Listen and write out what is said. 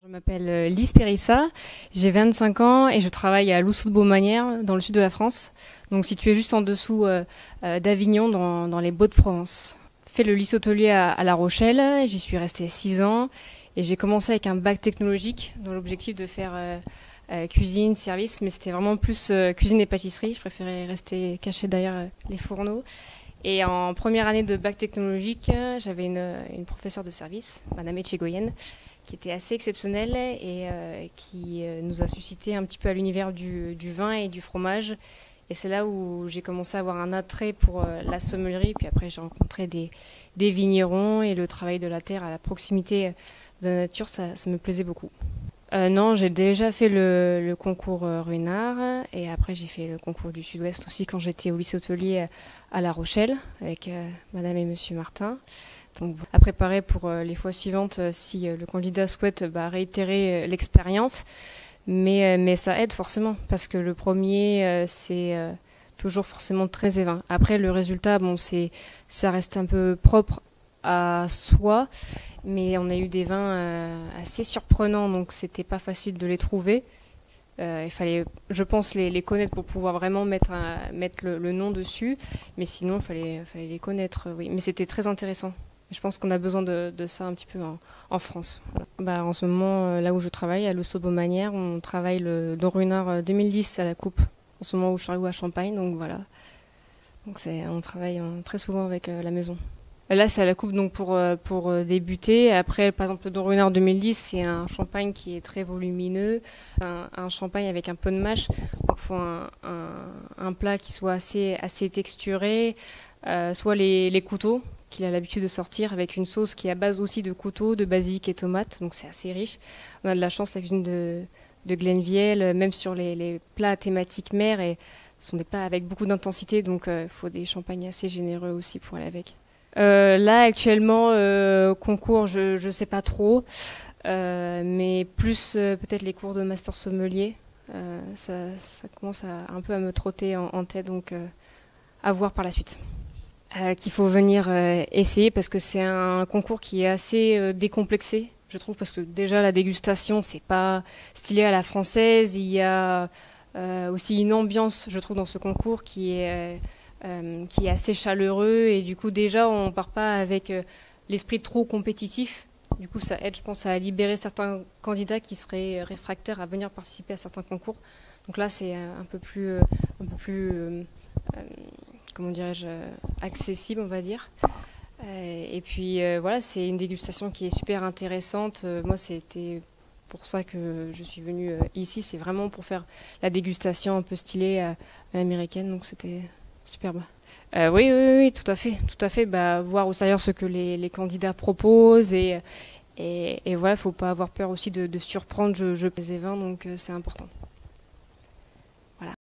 Je m'appelle Lise Périssa, j'ai 25 ans et je travaille à Loussoud-Beaumanière dans le sud de la France, donc situé juste en dessous d'Avignon dans les Baux-de-Provence. J'ai fait le lycée hôtelier à La Rochelle, j'y suis restée 6 ans et j'ai commencé avec un bac technologique dans l'objectif de faire cuisine, service, mais c'était vraiment plus cuisine et pâtisserie, je préférais rester cachée derrière les fourneaux. Et en première année de bac technologique, j'avais une professeure de service, Madame Etchegoyen, qui était assez exceptionnelle et qui nous a suscité un petit peu à l'univers du vin et du fromage. Et c'est là où j'ai commencé à avoir un attrait pour la sommellerie. Puis après, j'ai rencontré des vignerons et le travail de la terre à la proximité de la nature, ça me plaisait beaucoup. Non, j'ai déjà fait le concours Runard et après j'ai fait le concours du Sud-Ouest aussi quand j'étais au lycée hôtelier à La Rochelle avec Madame et Monsieur Martin. Donc à préparer pour les fois suivantes si le candidat souhaite réitérer l'expérience, mais ça aide forcément parce que le premier c'est toujours forcément très évin. Après le résultat, bon ça reste un peu propre à soi, mais on a eu des vins assez surprenants, donc c'était pas facile de les trouver. Il fallait, je pense, les connaître pour pouvoir vraiment mettre le nom dessus, mais sinon il fallait les connaître, oui. Mais c'était très intéressant. Je pense qu'on a besoin de ça un petit peu en France. Voilà. En ce moment, là où je travaille, à Loussoud-Beaumanière, on travaille le Don Runard 2010 à la coupe. En ce moment où je travaille à Champagne, donc voilà. Donc on travaille très souvent avec la maison. Là, c'est à la coupe donc pour débuter. Après, par exemple, le Don Runard 2010, c'est un champagne qui est très volumineux, un champagne avec un peu de mâche. Donc, il faut un plat qui soit assez texturé, soit les couteaux qu'il a l'habitude de sortir avec une sauce qui est à base aussi de couteaux, de basilic et tomates. Donc, c'est assez riche. On a de la chance, la cuisine de Glenvielle, même sur les plats thématiques mer, et ce sont des plats avec beaucoup d'intensité. Donc, il faut des champagnes assez généreux aussi pour aller avec. Là actuellement concours je sais pas trop mais plus peut-être les cours de master sommelier ça commence un peu à me trotter en tête, donc à voir par la suite. Qu'il faut venir essayer parce que c'est un concours qui est assez décomplexé, je trouve, parce que déjà la dégustation c'est pas stylé à la française. Il y a aussi une ambiance, je trouve, dans ce concours qui est assez chaleureux, et du coup déjà on part pas avec l'esprit trop compétitif. Du coup ça aide, je pense, à libérer certains candidats qui seraient réfractaires à venir participer à certains concours. Donc là c'est un peu plus comment dirais-je, accessible, on va dire. Et puis voilà, c'est une dégustation qui est super intéressante. Moi c'était pour ça que je suis venue ici, c'est vraiment pour faire la dégustation un peu stylée à l'américaine, donc c'était superbe. Oui, tout à fait, tout à fait. Voir au sérieux ce que les candidats proposent, et voilà, faut pas avoir peur aussi de surprendre. Je pèse les vins, donc c'est important.